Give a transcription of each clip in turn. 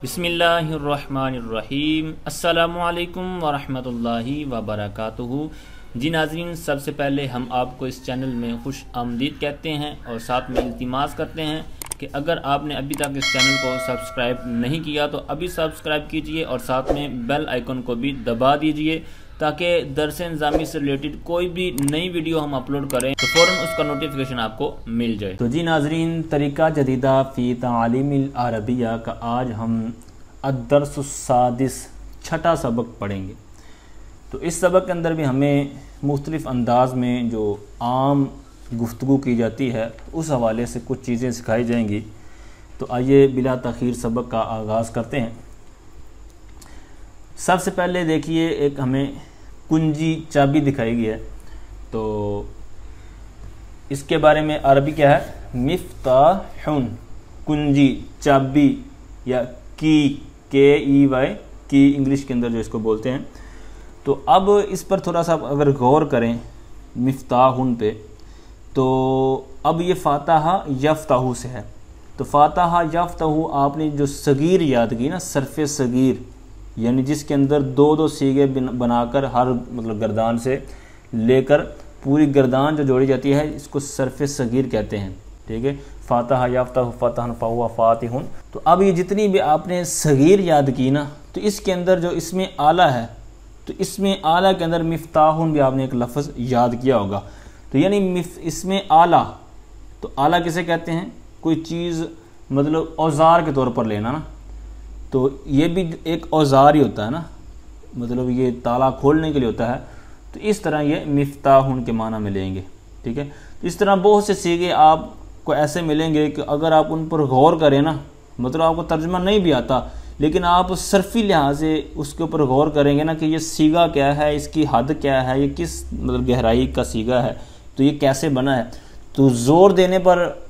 बिस्मिल्लाहिर्रहमानिर्रहीम अस्सलामुअलैकुम वरहमतुल्लाहि वबरकातुहू। जी नाज़रीन, सबसे पहले हम आपको इस चैनल में खुश आमदीद कहते हैं और साथ में इल्तिमास करते हैं कि अगर आपने अभी तक इस चैनल को सब्सक्राइब नहीं किया तो अभी सब्सक्राइब कीजिए और साथ में बेल आइकन को भी दबा दीजिए ताकि दरस निज़ामी से रिलेटेड कोई भी नई वीडियो हम अपलोड करें तो फ़ौरन उसका नोटिफिकेशन आपको मिल जाए। तो जी नाज़रीन, तरीक़ा जदीदा फ़ी तालीमिल अरबिया का आज हम अद्दर्सुस्सादिस छठा सबक पढ़ेंगे। तो इस सबक के अंदर भी हमें मुख्तलिफ़ अंदाज में जो आम गुफ्तगू की जाती है उस हवाले से कुछ चीज़ें सिखाई जाएंगी। तो आइए बिला तख़ीर सबक का आगाज़ करते हैं। सबसे पहले देखिए, एक हमें कुंजी चाबी दिखाई गई है। तो इसके बारे में अरबी क्या है? मिफ्ताहुन, कुंजी, चाबी या की, KEY, की इंग्लिश के अंदर जो इसको बोलते हैं। तो अब इस पर थोड़ा सा अगर गौर करें मिफ्ताहुन पे, तो अब ये फातहा यफ्ताहू से है। तो फातहा यफ्ताहू आपने जो सगीर याद की ना, सरफ़े सगीर, यानी जिसके अंदर दो दो सीगे बनाकर हर मतलब गर्दान से लेकर पूरी गर्दान जो जोड़ी जाती है इसको सरफ़े सगीर कहते हैं। ठीक है, फातहा याफ्ताहू फतहन फहुवा फातिहुन। तो अब ये जितनी भी आपने सगीर याद की ना, तो इसके अंदर जो इसमें आला है, तो इसमें आला के अंदर मिफ्ताहुन भी आपने एक लफ्ज़ याद किया होगा। तो यानी इसमें आला, तो आला किसे कहते हैं? कोई चीज़ मतलब औज़ार के तौर पर लेना ना, तो ये भी एक औज़ार ही होता है ना, मतलब ये ताला खोलने के लिए होता है। तो इस तरह ये मिफ्ताहुन के माना में लेंगे। ठीक है, तो इस तरह बहुत से सीगे आपको ऐसे मिलेंगे कि अगर आप उन पर गौर करें ना, मतलब आपको तर्जुमा नहीं भी आता लेकिन आप सरफ़ी लिहाज से उसके ऊपर गौर करेंगे ना कि ये सीगा क्या है, इसकी हद क्या है, ये किस मतलब गहराई का सीगा है, तो ये कैसे बना है। तो ज़ोर देने पर,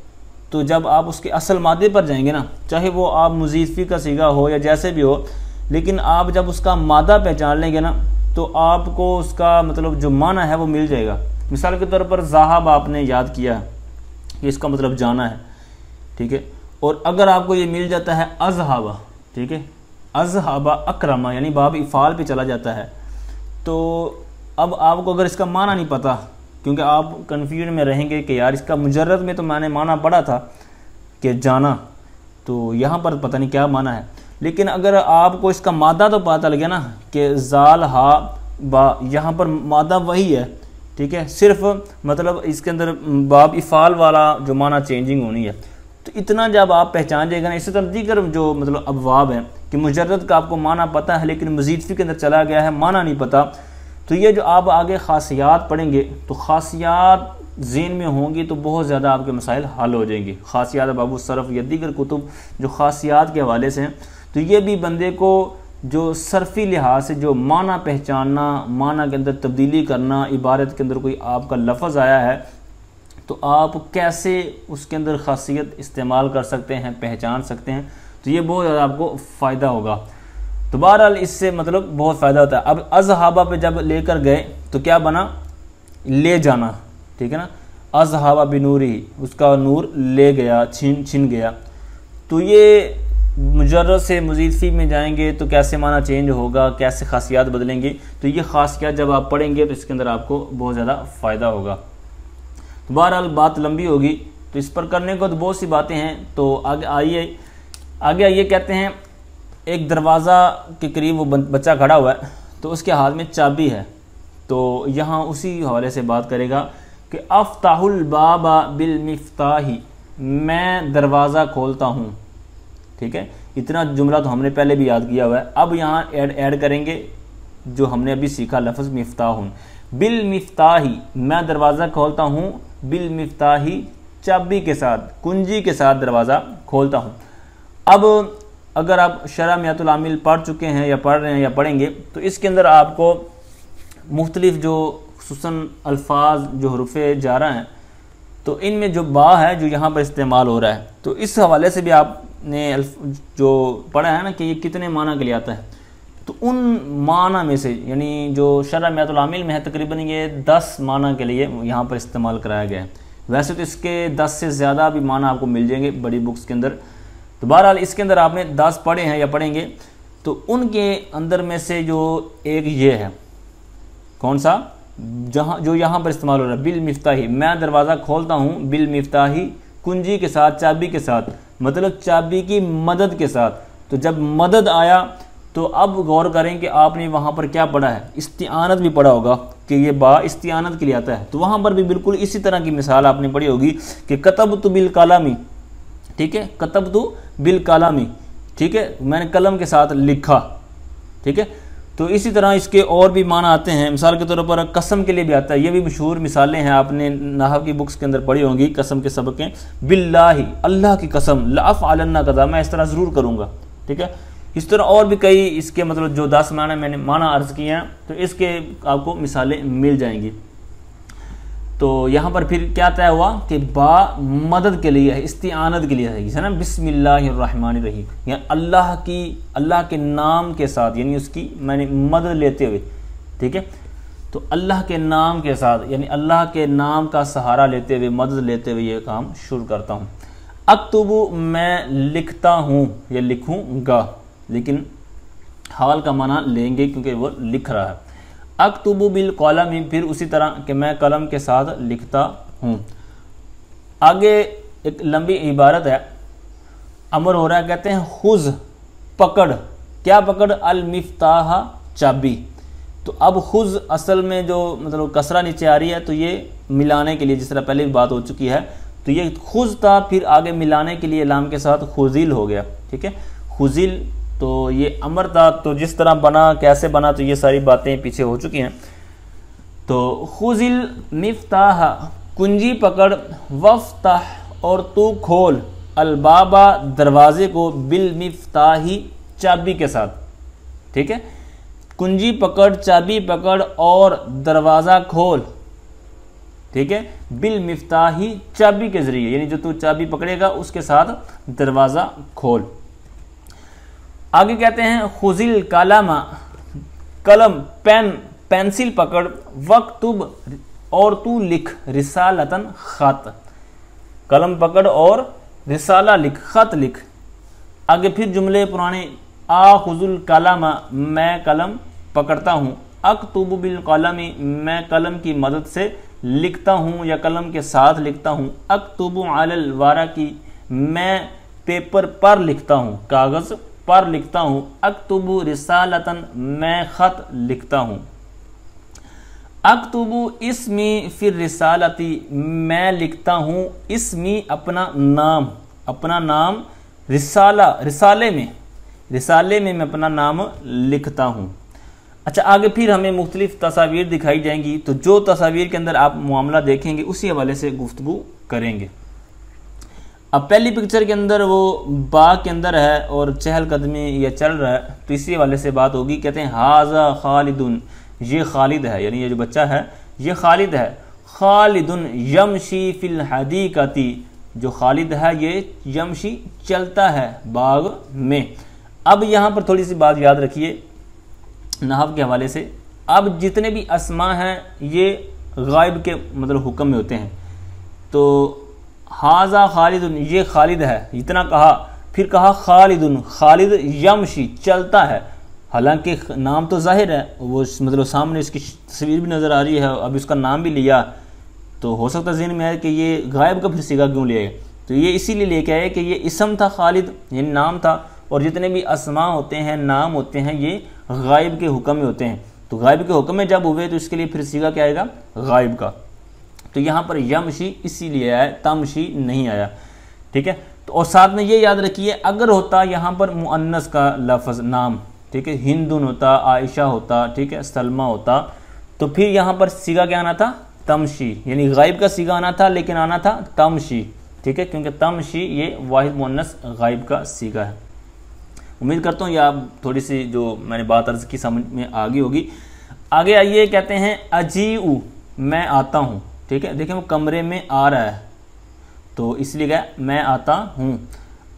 तो जब आप उसके असल मादे पर जाएंगे ना, चाहे वो आप मुज़ीफ़ी का सीगा हो या जैसे भी हो, लेकिन आप जब उसका मादा पहचान लेंगे ना तो आपको उसका मतलब जो माना है वो मिल जाएगा। मिसाल के तौर पर ज़ाहब आपने याद किया कि इसका मतलब जाना है। ठीक है, और अगर आपको ये मिल जाता है अज़हाबा, ठीक है, अज़हाबा अकरमा यानी बाब इफ़ाल पे चला जाता है, तो अब आपको अगर इसका माना नहीं पता, क्योंकि आप कन्फ्यूजन में रहेंगे कि यार इसका मुजर्रद में तो मैंने माना पड़ा था कि जाना, तो यहाँ पर पता नहीं क्या माना है। लेकिन अगर आपको इसका मादा तो पता लगे ना कि ज़ाल हा बा, यहाँ पर मादा वही है। ठीक है, सिर्फ मतलब इसके अंदर बाब इफ़ाल वाला जो माना चेंजिंग होनी है। तो इतना जब आप पहचान जाएगा ना, इससे तो दीगर जो मतलब अबवाब है कि मुजर्रद का आपको माना पता है लेकिन मज़ीदफ़ी के अंदर चला गया है, माना नहीं पता, तो ये जो आप आगे ख़ासियात पढ़ेंगे तो ख़ासियात ज़हन में होंगी तो बहुत ज़्यादा आपके मसाइल हल हो जाएंगे। ख़ासियात बाबू सरफ़ या दीगर कुतुब जो ख़ासियात के हवाले से हैं, तो ये भी बंदे को जो सरफ़ी लिहाज से जो माना पहचानना, माना के अंदर तब्दीली करना, इबारत के अंदर कोई आपका लफ्ज़ आया है तो आप कैसे उसके अंदर ख़ासियत इस्तेमाल कर सकते हैं, पहचान सकते हैं, तो ये बहुत ज़्यादा आपको फ़ायदा होगा। तो बहरहाल इससे मतलब बहुत फ़ायदा होता है। अब अज़हाबा पे जब लेकर गए तो क्या बना? ले जाना। ठीक है ना, अज़हाबा बिनूरी, उसका नूर ले गया, छिन गया। तो ये मुजर्रद से मुज़ीफ़ी में जाएंगे तो कैसे माना चेंज होगा, कैसे ख़ासियात बदलेंगे, तो ये ख़ासियात जब आप पढ़ेंगे तो इसके अंदर आपको बहुत ज़्यादा फ़ायदा होगा। तो बहरहाल बात लंबी होगी, तो इस पर करने को तो बहुत सी बातें हैं। तो आगे आइए कहते हैं एक दरवाज़ा के करीब वो बच्चा खड़ा हुआ है, तो उसके हाथ में चाबी है। तो यहाँ उसी हवाले से बात करेगा कि अफ्ताहुल बाबा बिल मिफ्ताही, मैं दरवाज़ा खोलता हूँ। ठीक है, इतना जुमला तो हमने पहले भी याद किया हुआ है। अब यहाँ ऐड करेंगे जो हमने अभी सीखा लफ्ज़ मिफ्ताहुन। बिल मिफ्ताही, मैं दरवाज़ा खोलता हूँ, बिल मिफ्ताही, चाबी के साथ, कुंजी के साथ दरवाज़ा खोलता हूँ। अब अगर आप शरह मियातुल आमिल पढ़ चुके हैं या पढ़ रहे हैं या पढ़ेंगे तो इसके अंदर आपको मुख्तलिफ जो खुसूसन अल्फाज जो हरूफ़े जारा हैं, तो इनमें जो बा है जो यहाँ पर इस्तेमाल हो रहा है, तो इस हवाले से भी आपने जो पढ़ा है ना कि ये कितने माना के लिए आता है, तो उन माना में से यानी जो शरह मियातुल आमिल में है तकरीबन ये 10 माना के लिए यहाँ पर इस्तेमाल कराया गया है। वैसे तो इसके 10 से ज़्यादा भी माना आपको मिल जाएंगे बड़ी बुक्स के अंदर, तो बहरहाल इसके अंदर आपने 10 पढ़े हैं या पढ़ेंगे, तो उनके अंदर में से जो एक ये है, कौन सा, जो यहाँ पर इस्तेमाल हो रहा है, बिल मिफ्ताही, मैं दरवाज़ा खोलता हूँ, बिल मिफ्ताही कुंजी के साथ, चाबी के साथ, मतलब चाबी की मदद के साथ। तो जब मदद आया तो अब गौर करें कि आपने वहाँ पर क्या पढ़ा है, इस्तिआनत भी पढ़ा होगा कि ये बा इस्तिआनत के लिए आता है। तो वहाँ पर भी बिल्कुल इसी तरह की मिसाल आपने पढ़ी होगी कि कतबतु बिल कलामी, ठीक है, कतबतु बिल कलामी, ठीक है, मैंने कलम के साथ लिखा, ठीक है। तो इसी तरह इसके और भी माना आते हैं, मिसाल के तौर पर कसम के लिए भी आता है। ये भी मशहूर मिसालें हैं, आपने नाहव की बुक्स के अंदर पढ़ी होंगी, कसम के सबकें, बिल्लाही, अल्लाह की कसम, लाफ़अलन्ना कज़ा, मैं इस तरह ज़रूर करूँगा, ठीक है। इस तरह और भी कई इसके मतलब जो 10 माना मैंने माना अर्ज़ किए हैं, तो इसके आपको मिसालें मिल जाएंगी। तो यहाँ पर फिर क्या तय हुआ कि बा मदद के लिए है, इस्तिआनत के लिए है ना, बिस्मिल्लाहिर्रहमानिर्रहीम, यानी अल्लाह के नाम के साथ, यानी उसकी मैंने मदद लेते हुए, ठीक है। तो अल्लाह के नाम के साथ, यानी अल्लाह के नाम का सहारा लेते हुए, मदद लेते हुए ये काम शुरू करता हूँ। अक्तुबु, मैं लिखता हूँ या लिखूँगा, लेकिन हाल का माना लेंगे क्योंकि वो लिख रहा है। अक्तुबु बिल कलमी, फिर उसी तरह कि मैं कलम के साथ लिखता हूँ। आगे एक लंबी इबारत है, अमर हो रहा है, कहते हैं खुज़, पकड़, क्या पकड़, अल मिफ्ताह, चाबी। तो अब खुज़ असल में जो मतलब कसरा नीचे आ रही है, तो ये मिलाने के लिए, जिस तरह पहले भी बात हो चुकी है, तो ये खुज़ था, फिर आगे मिलाने के लिए लाम के साथ खुज़िल हो गया, ठीक है, खुज़िल। तो ये अमर था, तो जिस तरह बना, कैसे बना, तो ये सारी बातें पीछे हो चुकी हैं। तो खुज़िल मिफ्ताह, कुंजी पकड़, वफ्ताह, और तू खोल, अलबाबा, दरवाजे को, बिल मिफ्ताही, चाबी के साथ, ठीक है। कुंजी पकड़, चाबी पकड़ और दरवाज़ा खोल, ठीक है, बिल मिफ्ताही, चाबी के ज़रिए, यानी जो तू चाबी पकड़ेगा उसके साथ दरवाज़ा खोल। आगे कहते हैं खुज़िल कलामा, कलम, पेन, पेंसिल पकड़, वक्तुब, और तू लिख, रिसालतन, खत, कलम पकड़ और रिसाला लिख, खत लिख। आगे फिर जुमले पुराने, आखुज़ुल कलामा, मैं कलम पकड़ता हूँ, अक्तुबु बिल कलमी, मैं कलम की मदद से लिखता हूँ या कलम के साथ लिखता हूँ, अक्तुबु अलल वारकी, मैं पेपर पर लिखता हूँ, कागज़ पर लिखता हूँ, अक्तुबु रिसालतन, मैं ख़त लिखता हूँ, अक्तुबु इस्मी फिर रिसालती, मैं लिखता हूँ इस्मी, अपना नाम, रिसाले में मैं अपना नाम लिखता हूँ। अच्छा, आगे फिर हमें मुख्तलिफ तस्वीर दिखाई जाएंगी, तो जो तस्वीर के अंदर आप मामला देखेंगे उसी हवाले से गुफ्तगू करेंगे। अब पहली पिक्चर के अंदर वो बाग के अंदर है और चहलकदमी ये चल रहा है, तो इसी वाले से बात होगी। कहते हैं हाजा खालिदुन, ये खालिद है, यानी ये जो बच्चा है ये खालिद है। खालिदुन यमशी फिल हदीकती, जो खालिद है ये यमशी चलता है बाग में। अब यहाँ पर थोड़ी सी बात याद रखिए नहव के हवाले से। अब जितने भी अस्मा हैं ये गायब के मतलब हुक्म में होते हैं। तो हाजा खालिदुन, ये खालिद है, इतना कहा, फिर कहा खालिदुन, खालिद यमशी चलता है, हालांकि नाम तो जाहिर है, वो मतलब सामने इसकी तस्वीर भी नज़र आ रही है, अब इसका नाम भी लिया, तो हो सकता है ज़हन में है कि ये गायब का फिर सिगा क्यों लिया। तो ये इसीलिए लेके आए कि ये इसम था खालिद, ये नाम था, और जितने भी अस्मा होते हैं, नाम होते हैं, ये गायब के हुक्म में होते हैं। तो गायब के हुक्म में जब हुए तो इसके लिए फिर सिगा क्या आएगा, गायब का। तो यहाँ पर यमशी इसीलिए आया, तमशी नहीं आया, ठीक है। तो और साथ में ये याद रखिए, अगर होता यहाँ पर मुअन्नस का लफ्ज़ नाम, ठीक है, हिंदुन होता, आयशा होता, ठीक है, सलमा होता, तो फिर यहाँ पर सिगा क्या आना था, तमशी, यानी गायब का सिगा आना था, लेकिन आना था तमशी, ठीक है, क्योंकि तमशी ये वाहिद मुअन्नस गायब का सिगा है। उम्मीद करता हूँ ये आप थोड़ी सी जो मैंने बात अर्ज़ की समझ में आ गई होगी। आगे आइए, कहते हैं अजीउ, मैं आता हूँ, ठीक है, देखिए वो कमरे में आ रहा है तो इसलिए क्या, मैं आता हूँ।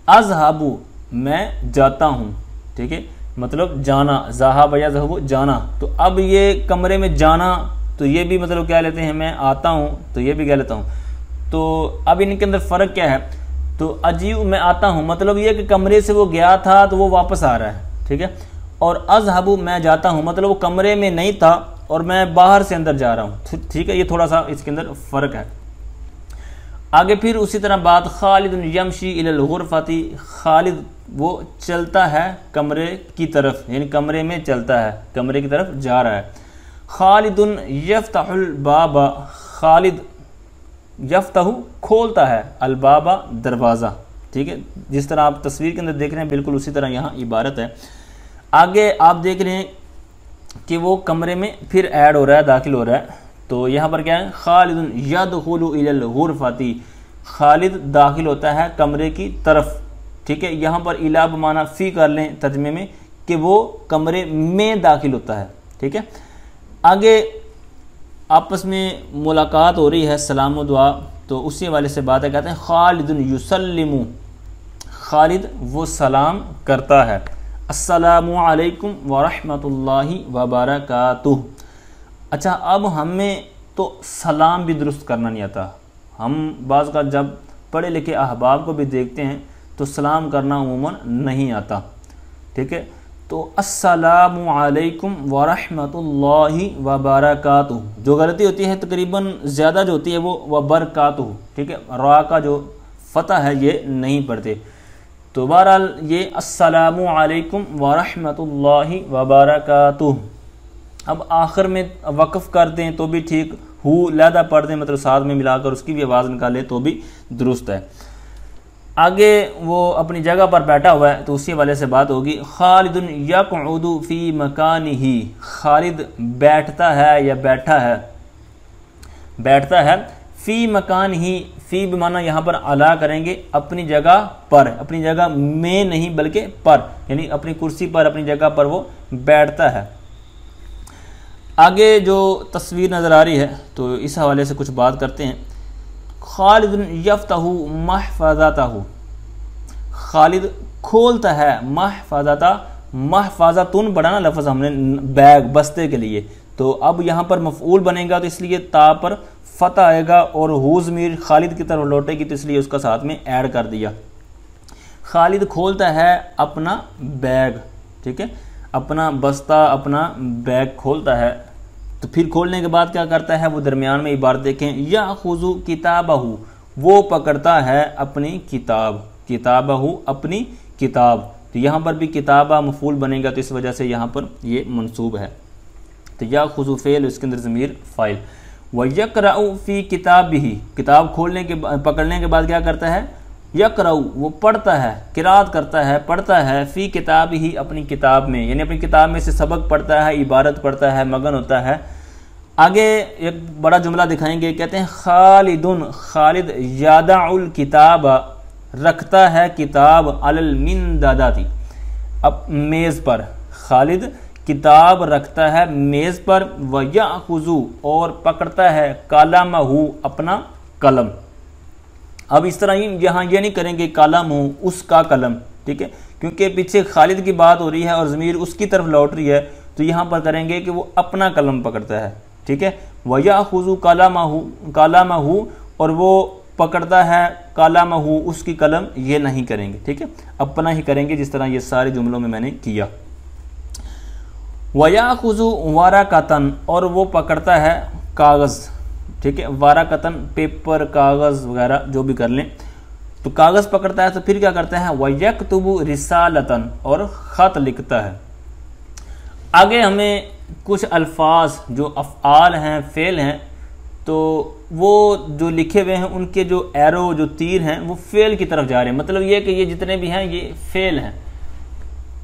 अज़हबु, मैं जाता हूँ, ठीक है, मतलब जाना, ज़हाब या ज़हबु, जाना। तो अब ये कमरे में जाना, तो ये भी मतलब क्या लेते हैं, मैं आता हूँ, तो ये भी क्या लेता हूँ। तो अब इनके अंदर फ़र्क क्या है, तो अजीउ मैं आता हूँ, मतलब ये कि कमरे से वो गया था तो वो वापस आ रहा है, ठीक है। और अज़हबु मैं जाता हूँ, मतलब वो कमरे में नहीं था और मैं बाहर से अंदर जा रहा हूँ, ठीक है। ये थोड़ा सा इसके अंदर फ़र्क है। आगे फिर उसी तरह बात, खालिद यमशी इलल गुरफती, खालिद वो चलता है कमरे की तरफ, यानी कमरे में चलता है, कमरे की तरफ जा रहा है। खालिदुन यफ्तहुल बाबा, खालिद यफ्तहु खोलता है, अल बाबा दरवाज़ा, ठीक है। जिस तरह आप तस्वीर के अंदर देख रहे हैं बिल्कुल उसी तरह यहाँ इबारत है। आगे आप देख रहे हैं कि वो कमरे में फिर ऐड हो रहा है, दाखिल हो रहा है। तो यहाँ पर क्या है, खालिदुन यदखुलु इलल गुरफती, खालिद दाखिल होता है कमरे की तरफ, ठीक है। यहाँ पर इला बमाना फ़ी कर लें तर्जमे में कि वो कमरे में दाखिल होता है, ठीक है। आगे आपस में मुलाकात हो रही है, सलाम व दुआ, तो उसी वाले से बात है, कहते हैं खालिदुन युसल्लिमु, खालिद वो सलाम करता है, अस्सलामु अलैकुम व रहमतुल्लाहि व बरकातुहू। अच्छा, अब हमें तो सलाम भी दुरुस्त करना नहीं आता। हम बाज़ का जब पढ़े लिखे अहबाब को भी देखते हैं तो सलाम करना उमूमन नहीं आता, ठीक है। तो अस्सलामु अलैकुम व रहमतुल्लाहि व बरकातुहू, जो गलती होती है तकरीबन ज़्यादा जो होती है वो व बरकातुहू, ठीक है। रा का जो फ़तह है ये नहीं पढ़ते। तो बहरहाल ये अस्सलामु अलैकुम व रहमतुल्लाहि व बरकातुहू। अब आखिर में वक़फ़ कर दें तो भी ठीक, हु लहदा पढ़ दें, मतलब साथ में मिलाकर उसकी भी आवाज़ निकालें तो भी दुरुस्त है। आगे वो अपनी जगह पर बैठा हुआ है तो उसी वाले से बात होगी, खालिदुन यक़उदु फ़ी मकानिही, खालिद बैठता है या बैठा है, बैठता है, फ़ी मकानिही, फ़ी बमाना यहाँ पर अला करेंगे, अपनी जगह पर, अपनी जगह में नहीं बल्कि पर, यानी अपनी कुर्सी पर, अपनी जगह पर वो बैठता है। आगे जो तस्वीर नज़र आ रही है तो इस हवाले से कुछ बात करते हैं। खालिदुन यफ्तहु महफज़तहु, खालिद खोलता है, महफज़ता, महफज़तुन बड़ा ना लफ्ज़ हमने बैग बस्ते के लिए, तो अब यहाँ पर मफ़ऊल बनेगा तो इसलिए ता पर फ़तह आएगा और हु ज़मीर खालिद की तरफ लौटेगी तो इसलिए उसका साथ में ऐड कर दिया। खालिद खोलता है अपना बैग, ठीक है, अपना बस्ता, अपना बैग खोलता है। तो फिर खोलने के बाद क्या करता है, वो दरमियान में इबारत देखें, या खुजू किताबहू, वो पकड़ता है अपनी किताब, किताबहू अपनी किताब। तो यहाँ पर भी किताबा मफूल बनेगा तो इस वजह से यहाँ पर ये मंसूब है। तो या खुजू फ़ेल, उसके अंदर ज़मीर फ़ाइल। व यक़रअु फ़ी किताबिही, किताब खोलने के पकड़ने के बाद क्या करता है, यक़रअु वो पढ़ता है, किरात करता है, पढ़ता है, फ़ी किताबिही अपनी किताब में, यानी अपनी किताब में से सबक पढ़ता है, इबारत पढ़ता है, मगन होता है। आगे एक बड़ा जुमला दिखाएंगे, कहते हैं खालिदुन, खालिद यादउल किताब, रखता है किताब, अलल मिंदादाती, अब मेज़ पर, खालिद किताब रखता है मेज़ पर, व यअखुज़ु और पकड़ता है, कलमहु अपना कलम। अब इस तरह यहाँ ये नहीं करेंगे कलमहु उसका कलम, ठीक है, क्योंकि पीछे खालिद की बात हो रही है और ज़मीर उसकी तरफ लौट रही है, तो यहाँ पर करेंगे कि वो अपना कलम पकड़ता है, ठीक है। व यअखुज़ु कलमहु और वो पकड़ता है कलमहु उसकी कलम, ये नहीं करेंगे, ठीक है, अपना ही करेंगे जिस तरह ये सारे जुमलों में मैंने किया। व यअखुज़ु वरक़तन और वो पकड़ता है कागज़, ठीक है, वरक़तन पेपर, कागज़ वगैरह जो भी कर लें, तो कागज़ पकड़ता है। तो फिर क्या करता है, व यक्तुबु रिसालतन और ख़त लिखता है। आगे हमें कुछ अल्फाज जो अफ़आल हैं, फ़ेल हैं, तो वो जो लिखे हुए हैं उनके जो एरो, जो तीर हैं वो फ़ेल की तरफ जा रहे हैं, मतलब ये कि ये जितने भी हैं ये फ़ेल हैं,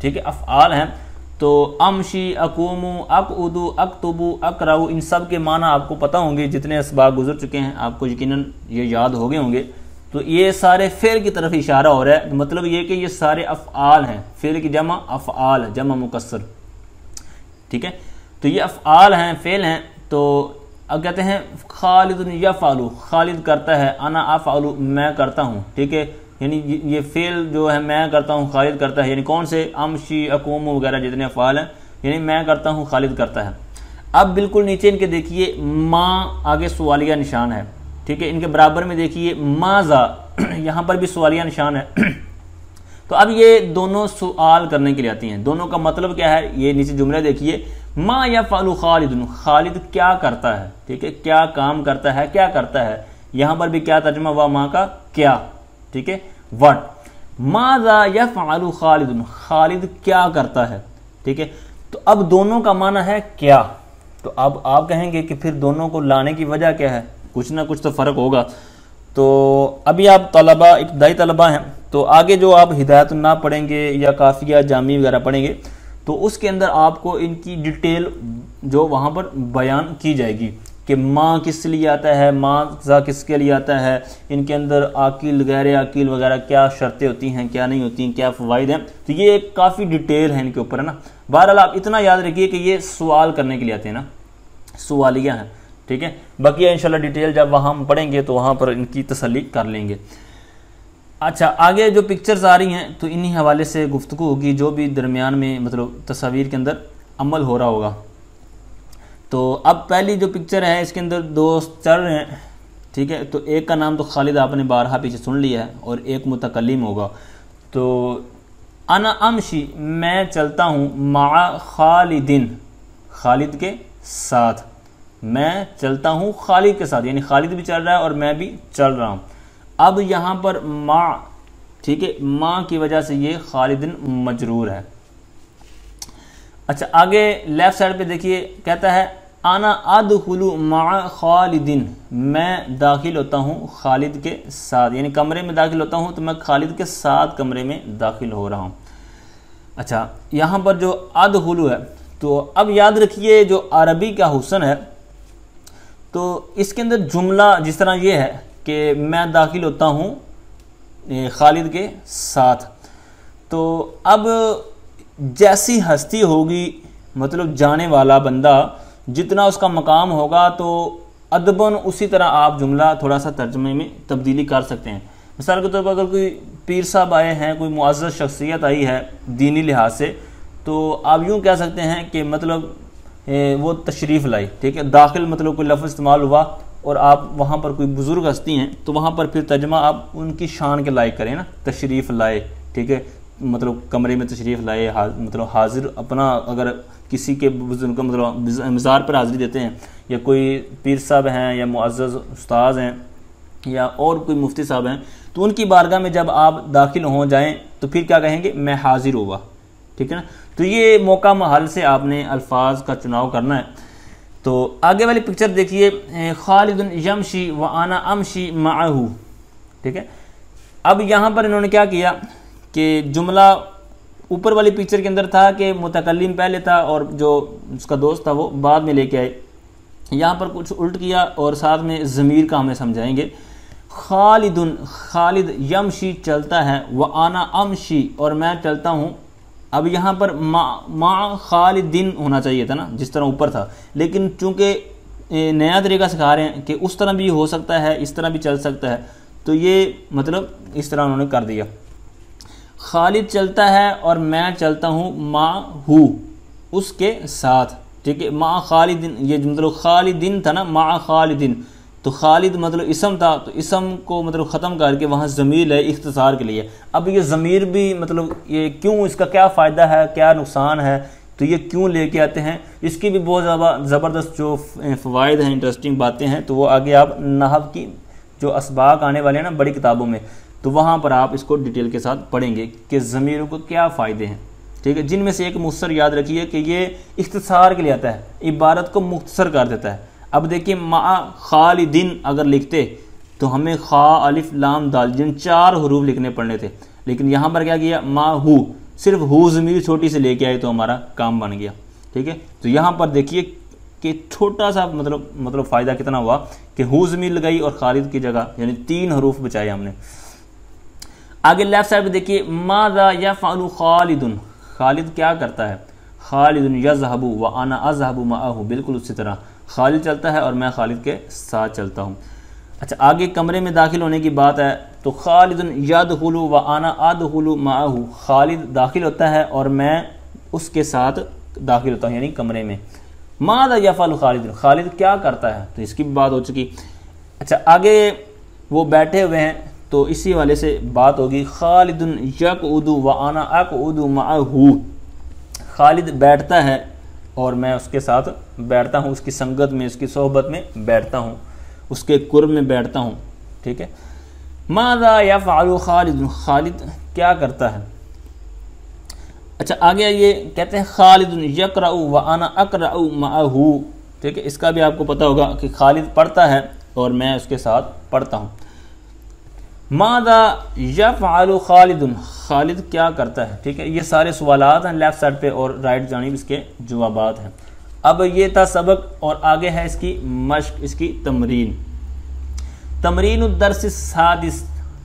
ठीक है, अफ़आल हैं। तो अमशी, अकूमु, अक़उदु, अक्तुबु, अक़रउ, इन सब के माना आपको पता होंगे, जितने असबाब गुजर चुके हैं आपको यकीनन ये याद हो गए होंगे। तो ये सारे फ़ेल की तरफ इशारा हो रहा है, मतलब ये कि ये सारे अफ़आल हैं, फ़ेल की जमा अफ़आल, जमा मुकस्सर, ठीक है। तो ये अफ़आल हैं, फ़ेल हैं। तो अब कहते हैं खालिदुन यफ़अलु, खालिद करता है, अना अफ़अलु मैं करता हूँ, ठीक है, यानी ये फ़ेल जो है मैं करता हूँ, खालिद करता है, यानी कौन से, अमशी, अकूमु वगैरह जितने अफ़आल हैं, यानी मैं करता हूँ, खालिद करता है। अब बिल्कुल नीचे इनके देखिए माँ, आगे सवालिया निशान है, ठीक है, इनके बराबर में देखिए माज़ा, यहाँ पर भी सवालिया निशान है। तो अब ये दोनों सवाल करने के लिए आती हैं। दोनों का मतलब क्या है, ये नीचे जुमले देखिए, मा यफ़अलु खालिदुन, खालिद क्या करता है, ठीक है, क्या काम करता है, क्या करता है। यहाँ पर भी क्या तर्जुमा हुआ, माँ का क्या, ठीक है, व्हाट। माज़ा यफ़अलु खालिदुन, खालिद क्या करता है, ठीक है। तो अब दोनों का माना है क्या। तो अब आप कहेंगे कि फिर दोनों को लाने की वजह क्या है, कुछ ना कुछ तो फ़र्क होगा। तो अभी आप तलबा, इब्तदाई तलबा हैं, तो आगे जो आप हिदायतुन्नाह पढ़ेंगे या काफ़िया जामी वगैरह पढ़ेंगे, तो उसके अंदर आपको इनकी डिटेल जो वहाँ पर बयान की जाएगी कि माँ किस लिए आता है, माज़ा किसके लिए आता है, इनके अंदर आकिल गैर आकिल वगैरह क्या शर्तें होती हैं, क्या नहीं होती हैं, क्या फ़वाइद हैं। तो ये काफ़ी डिटेल है इनके ऊपर, है ना। बहरहाल आप इतना याद रखिए कि ये सवाल करने के लिए आते हैं ना, सवालिया हैं, ठीक है। बाकी इंशाल्लाह डिटेल जब वहाँ हम पढ़ेंगे तो वहाँ पर इनकी तसल्ली कर लेंगे। अच्छा, आगे जो पिक्चर्स आ रही हैं तो इन्हीं हवाले से गुफ्तगू होगी, जो भी दरमियान में मतलब तस्वीर के अंदर अमल हो रहा होगा। तो अब पहली जो पिक्चर है इसके अंदर दोस्त चल रहे हैं, ठीक है। तो एक का नाम तो खालिद आपने बारहा पीछे सुन लिया है और एक मुतकल्लिम होगा। तो अना अमशी, मैं चलता हूँ, मा खालिदिन, खालिद के साथ, मैं चलता हूँ खालिद के साथ, यानी खालिद भी चल रहा है और मैं भी चल रहा हूँ। अब यहाँ पर माँ, ठीक है, माँ की वजह से ये खालिदिन मजरूर है। अच्छा, आगे लेफ्ट साइड पे देखिए, कहता है आना अदखुलु मा खालिदिन, मैं दाखिल होता हूँ खालिद के साथ, यानी कमरे में दाखिल होता हूँ तो मैं खालिद के साथ कमरे में दाखिल हो रहा हूँ। अच्छा, यहाँ पर जो अदखुलु है, तो अब याद रखिए जो अरबी का हुस्न है, तो इसके अंदर जुमला जिस तरह ये है कि मैं दाखिल होता हूँ खालिद के साथ, तो अब जैसी हस्ती होगी, मतलब जाने वाला बंदा जितना उसका मकाम होगा, तो अदबन उसी तरह आप जुमला थोड़ा सा तर्जुमे में तब्दीली कर सकते हैं। मिसाल के तौर पर अगर कोई पीर साहब आए हैं, कोई मुअज़्ज़ज़ शख्सियत आई है दीनी लिहाज से, तो आप यूँ कह सकते हैं कि मतलब वो तशरीफ़ लाई, ठीक है। दाखिल मतलब कोई लफ्ज़ इस्तेमाल हुआ और आप वहाँ पर कोई बुज़ुर्ग हस्ती हैं, तो वहाँ पर फिर तर्जमा आप उनकी शान के लायक करें ना, तशरीफ़ लाए, ठीक है, मतलब कमरे में तशरीफ़ लाए, मतलब हाजिर अपना, अगर किसी के बुजुर्ग का मतलब मज़ार पर हाज़िरी देते हैं, या कोई पीर साहब हैं या मुअज़्ज़ज़ उस्ताद हैं या और कोई मुफ्ती साहब हैं, तो उनकी बारगाह में जब आप दाखिल हो जाएं तो फिर क्या कहेंगे, मैं हाजिर हुआ, ठीक है ना। तो ये मौका महल से आपने अल्फाज का चुनाव करना है। तो आगे वाली पिक्चर देखिए, खालिदुन यमशी व आना अमशी माअहू, ठीक है। अब यहाँ पर इन्होंने क्या किया कि जुमला ऊपर वाली पिक्चर के अंदर था कि मुतकल्लिम पहले था और जो उसका दोस्त था वो बाद में लेके आए। यहाँ पर कुछ उल्ट किया और साथ में ज़मीर का हमें समझाएंगे। खालिदुन, खालिद, यमशी चलता है, व आना अमशी और मैं चलता हूँ। अब यहाँ पर मा खालिदिन होना चाहिए था ना, जिस तरह ऊपर था, लेकिन चूँकि नया तरीका सिखा रहे हैं कि उस तरह भी हो सकता है, इस तरह भी चल सकता है, तो ये मतलब इस तरह उन्होंने कर दिया। खालिद चलता है और मैं चलता हूँ मा हु, उसके साथ, ठीक है। मा खालिदिन, ये मतलब खालिदिन था ना, मा खालिदिन, तो खालिद मतलब इसम था, तो इसम को मतलब ख़त्म करके वहाँ ज़मीर है इख्तिसार के लिए। अब ये ज़मीर भी मतलब ये क्यों, इसका क्या फ़ायदा है, क्या नुकसान है, तो ये क्यों लेके आते हैं, इसकी भी बहुत ज़्यादा ज़बरदस्त जो फ़वाइद हैं, इंटरेस्टिंग बातें हैं, तो वो आगे आप नहव की जो असबाक आने वाले हैं ना बड़ी किताबों में, तो वहाँ पर आप इसको डिटेल के साथ पढ़ेंगे कि ज़मीरों को क्या फ़ायदे हैं, ठीक है। जिनमें से एक मुख्तसर याद रखिए कि ये इख्तिसार के लिए आता है, इबारत को मुख्तसर कर देता है। अब देखिए, मा खालिदिन अगर लिखते तो हमें खा अलिफ लाम दाल जिन 4 हरूफ लिखने पड़ने थे, लेकिन यहाँ पर क्या किया, मा हु, सिर्फ हु ज़मीर छोटी से लेके आए तो हमारा काम बन गया, ठीक है। तो यहाँ पर देखिए कि छोटा सा मतलब फ़ायदा कितना हुआ कि हु ज़मीर लगाई और खालिद की जगह यानी 3 हरूफ बचाए हमने। आगे लेफ्ट साइड पे देखिए, माज़ा यफ़अलु खालिदुन, खालिद क्या करता है, खालिदुन यज़हबु व अना अज़हबु मअहु, बिल्कुल उसी तरह खालिद चलता है और मैं खालिद के साथ चलता हूँ। अच्छा, आगे कमरे में दाखिल होने की बात है, तो खालिदुन यदखुलु व अना अदखुलु मअहु, खालिद दाखिल होता है और मैं उसके साथ दाखिल होता हूँ, यानी कमरे में। माज़ा यफ़अलु खालिद, खालिद क्या करता है, तो इसकी भी बात हो चुकी। अच्छा, आगे वो बैठे हुए हैं, तो इसी वाले से बात होगी। खालिदुन यक़उदु व अना अक़उदु मअहू, खालिद बैठता है और मैं उसके साथ बैठता हूँ, उसकी संगत में, उसकी सोहबत में बैठता हूँ, उसके कुर्ब में बैठता हूँ। ठीक है। माज़ा यफ़अलु खालिद, खालिद क्या करता है। अच्छा आगे ये कहते हैं खालिदुन यक़रअु व अना अक़रअु मअहू। ठीक है, इसका भी आपको पता होगा कि खालिद पढ़ता है और मैं उसके साथ पढ़ता हूँ। माज़ा यफ़अलु खालिदुन, खालिद क्या करता है। ठीक है, ये सारे सवालात हैं लेफ़्ट साइड पे और राइट जानिब इसके जवाबात हैं। अब ये था सबक और आगे है इसकी मश्क, इसकी तमरीन। तमरीन दर्स सादिस,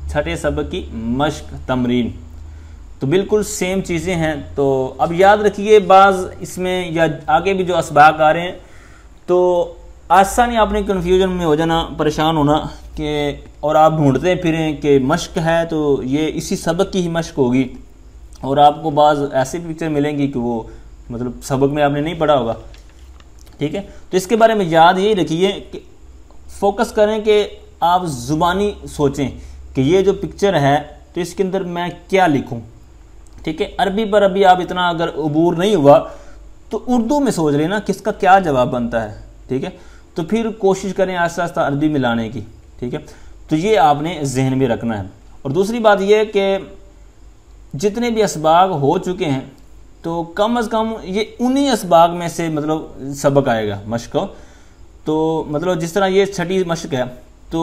छठे सबक की मश्क तमरीन। तो बिल्कुल सेम चीज़ें हैं। तो अब याद रखिए बाज़ इसमें या आगे भी जो असबाक आ रहे हैं तो आसान ही आपने कन्फ्यूजन में हो जाना, परेशान होना कि और आप ढूंढते फिरें कि मश्क है तो ये इसी सबक की ही मश्क होगी, और आपको बाज़ ऐसी पिक्चर मिलेंगी कि वो मतलब सबक में आपने नहीं पढ़ा होगा। ठीक है, तो इसके बारे में याद यही रखिए कि फोकस करें कि आप ज़ुबानी सोचें कि ये जो पिक्चर है तो इसके अंदर मैं क्या लिखूं। ठीक है, अरबी पर अभी आप इतना अगर अबूर नहीं हुआ तो उर्दू में सोच लेना किसका क्या जवाब बनता है। ठीक है, तो फिर कोशिश करें आहिस्ता आहिस्ता अरबी में लाने की। ठीक है, तो ये आपने जहन में रखना है। और दूसरी बात यह कि जितने भी असबाग हो चुके हैं तो कम अज़ कम ये उन्हीं असबाग में से मतलब सबक आएगा मश्क को। तो मतलब जिस तरह ये छठी मश्क है तो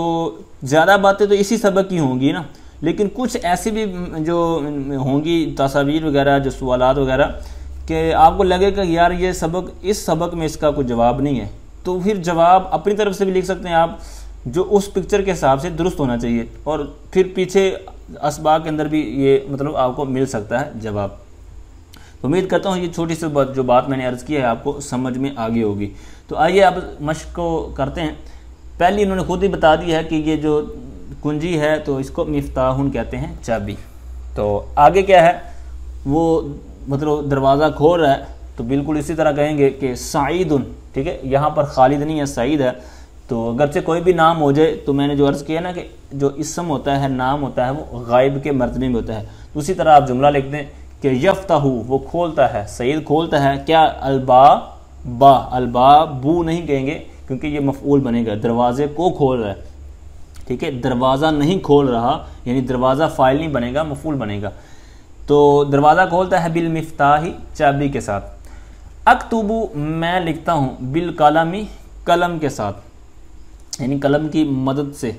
ज़्यादा बातें तो इसी सबक की होंगी ना, लेकिन कुछ ऐसी भी जो होंगी तस्वीर वगैरह, जो सवालात वगैरह कि आपको लगेगा यार ये सबक, इस सबक में इसका कोई जवाब नहीं है, तो फिर जवाब अपनी तरफ से भी लिख सकते हैं आप, जो उस पिक्चर के हिसाब से दुरुस्त होना चाहिए, और फिर पीछे असबाग के अंदर भी ये मतलब आपको मिल सकता है जवाब। तो उम्मीद करता हूँ ये छोटी सी जो बात मैंने अर्ज़ की है आपको समझ में आ गई होगी। तो आइए अब मश्क को करते हैं। पहले इन्होंने खुद ही बता दिया है कि ये जो कुंजी है तो इसको मिफ्ताहुन कहते हैं, चाबी। तो आगे क्या है, वो मतलब दरवाज़ा खोल रहा है तो बिल्कुल इसी तरह कहेंगे कि साइदुन। ठीक है, यहाँ पर खालिद नहीं है, सईद है। तो अगरचे कोई भी नाम हो जाए तो मैंने जो अर्ज़ किया ना कि जो इसम होता है, नाम होता है, वो गायब के मर्तबे में होता है। उसी तरह आप जुमला लिख दें कि यफ्ताहु, वो खोलता है, सईद खोलता है क्या, अलबा बा, अलबा बू नहीं कहेंगे क्योंकि ये मफऊल बनेगा, दरवाजे को खोल रहा है। ठीक है, दरवाज़ा नहीं खोल रहा, यानी दरवाज़ा फ़ाइल नहीं बनेगा, मफऊल बनेगा। तो दरवाज़ा खोलता है बिल मिफ्ताही, चाबी के साथ। अक्तुबु, मैं लिखता हूँ, बिल कलमी, कलम के साथ, यानी कलम की मदद से।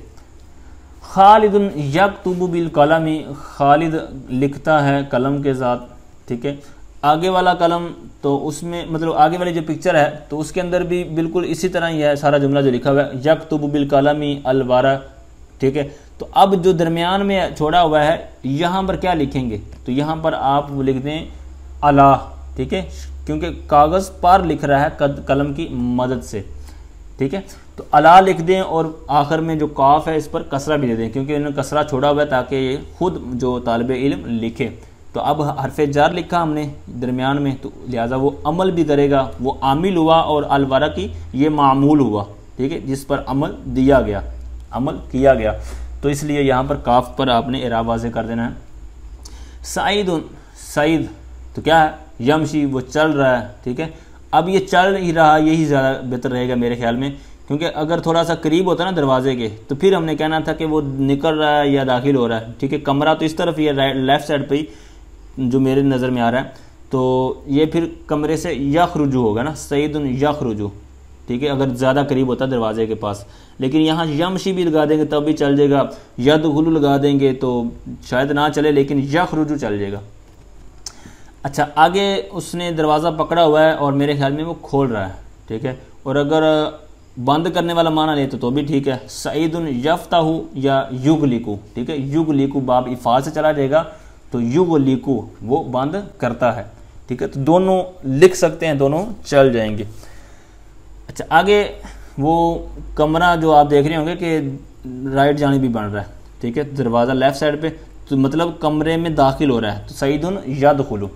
खालिदुन यक्तुबु बिल कलमी, खालिद लिखता है कलम के साथ। ठीक है, आगे वाला कलम तो उसमें मतलब आगे वाली जो पिक्चर है तो उसके अंदर भी बिल्कुल इसी तरह ही है सारा जुमला जो लिखा हुआ है, यक्तुबु बिल कलमी अलवारा। ठीक है, तो अब जो दरमियान में छोड़ा हुआ है यहाँ पर क्या लिखेंगे, तो यहाँ पर आप लिख दें अला। ठीक है, क्योंकि कागज़ पर लिख रहा है कलम की मदद से। ठीक है, तो अला लिख दें और आखिर में जो काफ है इस पर कसरा भी दे दें, क्योंकि इन्होंने कसरा छोड़ा हुआ है ताकि ये खुद जो तालिबे इल्म लिखे। तो अब हरफ़े जार लिखा हमने दरमियान में, तो लिहाजा वो अमल भी करेगा, वो आमिल हुआ, और अलवरा की ये मामूल हुआ। ठीक है, जिस पर अमल दिया गया, अमल किया गया, तो इसलिए यहाँ पर काफ पर आपने इराब वाज़े कर देना है। सईदुन, सईद तो क्या है, यमशी, वो चल रहा है। ठीक है, अब ये चल ही रहा, यही ज़्यादा बेहतर रहेगा मेरे ख्याल में, क्योंकि अगर थोड़ा सा करीब होता ना दरवाजे के तो फिर हमने कहना था कि वो निकल रहा है या दाखिल हो रहा है। ठीक है, कमरा तो इस तरफ ही है, लेफ़्ट साइड पे ही जो मेरे नज़र में आ रहा है, तो ये फिर कमरे से यखरुजु होगा ना, सईदुन यखरुजु। ठीक है, अगर ज़्यादा करीब होता दरवाजे के पास, लेकिन यहाँ यमशी भी लगा देंगे तब भी चल जाएगा, यदखुलु लगा देंगे तो शायद ना चले, लेकिन यखरुजु चल जाएगा। अच्छा, आगे उसने दरवाज़ा पकड़ा हुआ है और मेरे ख्याल में वो खोल रहा है। ठीक है, और अगर बंद करने वाला माना ले तो भी ठीक है, सईदुन यफ्ताहु या युगलिकु। ठीक है, युगलिकु बाब इफ़ाल से चला जाएगा, तो युगलिकु वो बंद करता है। ठीक है, तो दोनों लिख सकते हैं, दोनों चल जाएंगे। अच्छा, आगे वो कमरा जो आप देख रहे होंगे कि राइट जानिब भी बन रहा है। ठीक है, दरवाज़ा लेफ़्ट साइड पे, तो मतलब कमरे में दाखिल हो रहा है, तो सईदुन यदखुलु।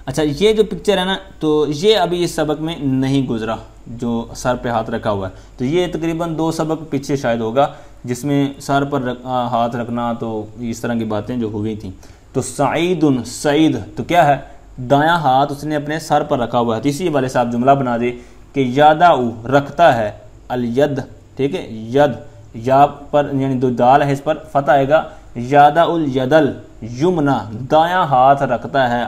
अच्छा, ये जो पिक्चर है ना, तो ये अभी इस सबक में नहीं गुजरा। जो सर पे हाथ रखा हुआ है। तो ये तकरीबन 2 सबक पीछे शायद होगा जिसमें सर पर हाथ रखना, तो इस तरह की बातें जो हो गई थी। तो सईदुन, सईद तो क्या है, दायां हाथ उसने अपने सर पर रखा हुआ है। तो इसी वाले से आप जुमला बना दे कि यादाऊ रखता है, अल यद, ठीक है, यद, या पर यानी दो दाल है इस पर फतह आएगा, यादाउल यदल युमना, दायां हाथ रखता है,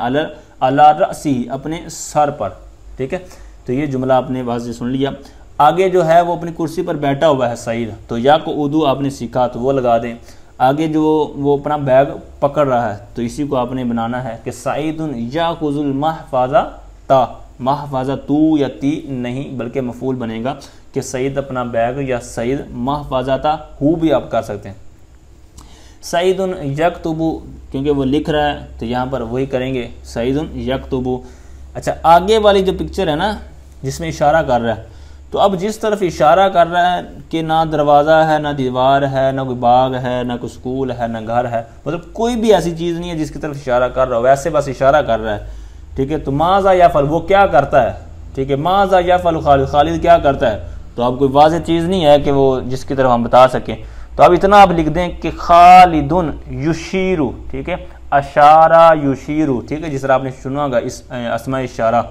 अला रसी, अपने सर पर, ठीक है। तो ये जुमला आपने वहाँ से सुन लिया। आगे जो है वो अपनी कुर्सी पर बैठा हुआ है सईद, तो या को उर्दू आपने सीखा तो वो लगा दें। आगे जो वो अपना बैग पकड़ रहा है तो इसी को आपने बनाना है कि सईदुन याकुजुल महफाजा ता, महफाजा तू या ती नहीं बल्कि मफूल बनेगा कि सईद अपना बैग, या सईद महफाजा ता हु भी आप कर सकते हैं। सईदुन यक्तुबु क्योंकि वो लिख रहा है तो यहाँ पर वही करेंगे, सईदुन यक्तुबु। अच्छा, आगे वाली जो पिक्चर है ना जिसमें इशारा कर रहा है, तो अब जिस तरफ इशारा कर रहा है कि ना दरवाज़ा है, ना दीवार है, ना कोई बाग है, ना कोई स्कूल है, ना घर है, मतलब कोई भी ऐसी चीज़ नहीं है जिसकी तरफ इशारा कर रहा हो, वैसे बस इशारा कर रहा है, ठीक है। तो माज़ा या फल, वो क्या करता है, ठीक है, माज़ा या फल खालिद, खालिद क्या करता है। तो अब कोई वाज़ेह चीज़ नहीं है कि वो जिसकी तरफ हम बता सकें। तो अब इतना आप लिख दें कि खालिदुन युशीरु, ठीक है, अशारा युशीरु, ठीक है, जिस तरह आपने सुना होगा इस अस्मा इशारा,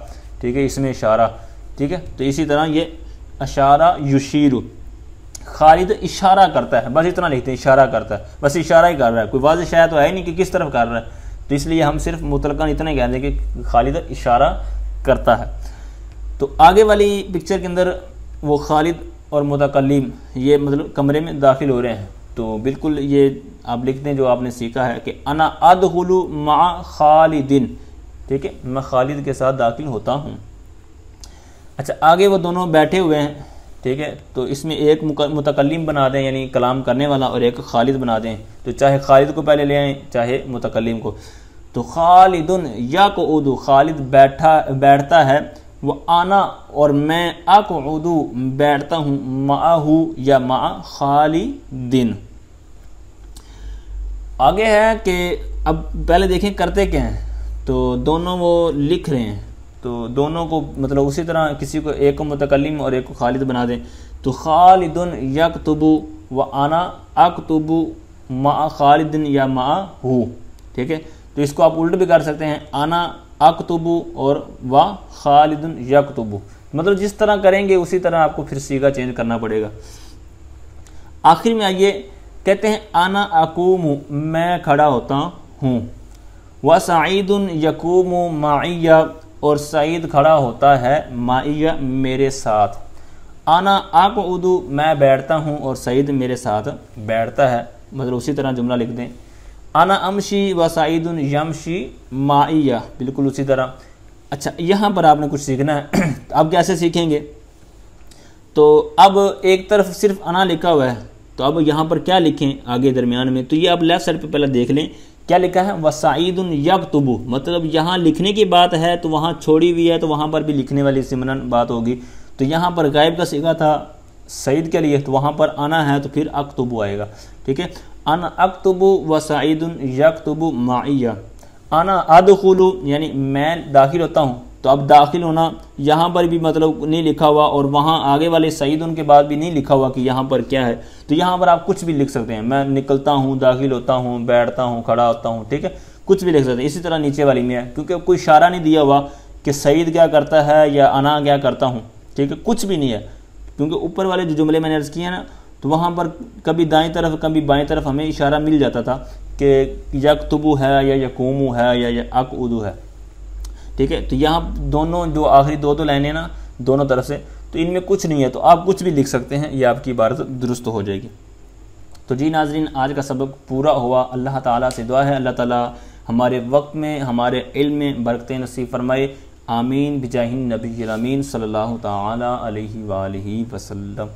ठीक है, इसमें इशारा, ठीक है। तो इसी तरह ये अशारा युशीरु, खालिद इशारा करता है, बस इतना लिखते हैं, इशारा करता है, बस इशारा ही कर रहा है, कोई वाज़ेह शायद तो है नहीं कि किस तरफ कर रहा है। तो इसलिए हम सिर्फ मुतलकन इतना कह दें कि खालिद इशारा करता है। तो आगे वाली पिक्चर के अंदर वो खालिद और मुतकल्लिम ये मतलब कमरे में दाखिल हो रहे हैं। तो बिल्कुल ये आप लिखते हैं जो आपने सीखा है कि अना अदखुलु मा खालिदिन, ठीक है, मैं खालिद के साथ दाखिल होता हूँ। अच्छा, आगे वो दोनों बैठे हुए हैं, ठीक है। तो इसमें एक मुतकल्लिम बना दें यानी कलाम करने वाला, और एक खालिद बना दें। तो चाहे खालिद को पहले ले आएँ चाहे मुतकल्लिम को। तो खालिदुन या को उदू, खालिद बैठता है, वो आना और मैं अक़उदु बैठता हूँ, माहू या मा खालिदिन। आगे है कि अब पहले देखें करते क्या हैं। तो दोनों वो लिख रहे हैं, तो दोनों को मतलब उसी तरह किसी को एक को मुतकल्लिम और एक को खालिद बना दें। तो खालिदुन यक्तुबु व आना अक्तुबु मा खालिदिन या माहू, ठीक है। तो इसको आप उल्ट भी कर सकते हैं, आना अक्तुबु और व खालिदुन यक्तुबु, मतलब जिस तरह करेंगे उसी तरह आपको फिर सीगा चेंज करना पड़ेगा। आखिर में आइए कहते हैं आना अकूमु, मैं खड़ा होता हूँ, व सईदुन यकूमु माइया, और सईद खड़ा होता है माइया मेरे साथ। आना अक़उदु, मैं बैठता हूँ और सईद मेरे साथ बैठता है, मतलब उसी तरह जुमला लिख दें। आना अमशी व सईदुन यमशी माइया, बिल्कुल उसी तरह। अच्छा, यहाँ पर आपने कुछ सीखना है। अब कैसे सीखेंगे, तो अब एक तरफ सिर्फ आना लिखा हुआ है, तो अब यहाँ पर क्या लिखें आगे दरमियान में। तो ये आप लेफ्ट साइड पे पहले देख लें क्या लिखा है, वसाइदुन यक्तुबु, मतलब यहाँ लिखने की बात है तो वहाँ छोड़ी हुई है, तो वहाँ पर भी लिखने वाली सिमरन बात होगी। तो यहाँ पर गायब का सीगा था सईद के लिए, तो वहाँ पर आना है तो फिर अक्तुबु आएगा, ठीक है। आना अक्तुबु वसाइदुन यक्तुबु माइया। आना अदखुलु यानी मैं दाखिल होता हूँ, तो अब दाखिल होना यहाँ पर भी मतलब नहीं लिखा हुआ, और वहाँ आगे वाले सईदुन के बाद भी नहीं लिखा हुआ कि यहाँ पर क्या है। तो यहाँ पर आप कुछ भी लिख सकते हैं, मैं निकलता हूँ, दाखिल होता हूँ, बैठता हूँ, खड़ा होता हूँ, ठीक है, कुछ भी लिख सकते हैं। इसी तरह नीचे वाली में है, क्योंकि कोई इशारा नहीं दिया हुआ कि सईद क्या करता है या अना क्या करता हूँ, ठीक है, कुछ भी नहीं है। क्योंकि ऊपर वाले जो जुमले मैंने अर्ज़ किए हैं ना, तो वहाँ पर कभी दाएँ तरफ कभी बाएँ तरफ हमें इशारा मिल जाता था कि यक्तुबु है या यकूमु है या अक़उदु है, ठीक है। तो यहाँ दोनों जो आखिरी दो लाइनें ना दोनों तरफ से, तो इनमें कुछ नहीं है, तो आप कुछ भी लिख सकते हैं, ये आपकी इबारत दुरुस्त हो जाएगी। तो जी नाज़रीन, आज का सबक पूरा हुआ। अल्लाह ताला से दुआ है अल्लाह ताला हमारे वक्त में हमारे इल्म में बरकतें नसीब फरमाए। आमीन बिजाहिन नबी अमीन सल्लल्लाहु ताला अलैहि वालिहि वसल्लम।